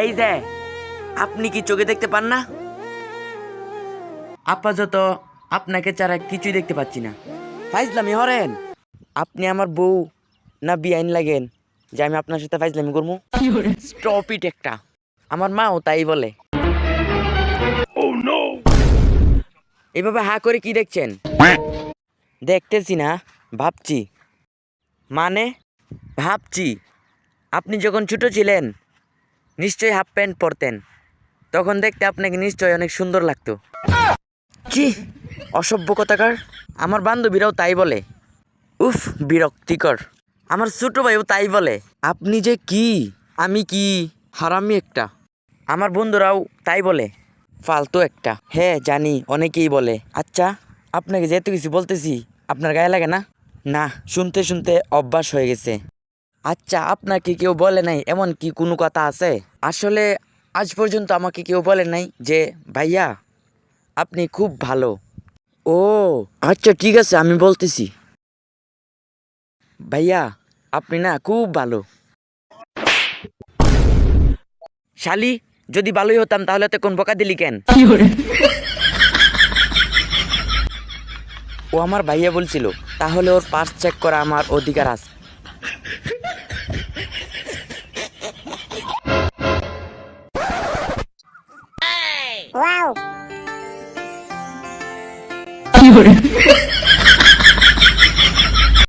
এই যে, আপনি কি চোখে দেখতে পান না? আপাতত আপনাকে ছাড়া কিছুই দেখতে পাচ্ছি না। ফাইজলামি হরেন, আপনি আমার বউ না বিআইন লাগেন যে আমি আপনার সাথে ফাইজলামি করবো? স্টপ ইট একটা। আমার মাও তাই বলে। এভাবে হা করে কি দেখছেন? দেখতেছি না, ভাবছি। মানে ভাবছি, আপনি যখন ছোট ছিলেন নিশ্চয়ই হাফ প্যান্ট পরতেন, তখন দেখতে আপনাকে নিশ্চয়ই অনেক সুন্দর লাগতো। কি অসভ্য কথাকার! আমার বান্ধবীরাও তাই বলে। উফ, বিরক্তিকর। আমার ছোট ভাইও তাই বলে। আপনি যে কি, আমি কি হারামি একটা। আমার বন্ধুরাও তাই বলে, ফালতু একটা। হ্যাঁ জানি, অনেকেই বলে। আচ্ছা, আপনাকে যেহেতু কিছু বলতেছি, আপনার গায়ে লাগে না? না, শুনতে শুনতে অভ্যাস হয়ে গেছে। আচ্ছা, আপনাকে কেউ বলে নাই এমন কি কোনো কথা আছে? আসলে আজ পর্যন্ত আমাকে কেউ বলে নাই যে ভাইয়া আপনি খুব ভালো। ও আচ্ছা, ঠিক আছে, আমি বলতেছি। ভাইয়া আপনি না খুব ভালো। শালি, যদি ভালোই হতাম তাহলে তো কোন বকা দিলি কেন? ও আমার ভাইয়া বলছিল, তাহলে ওর পার্স চেক করা আমার অধিকার আছে। Wow!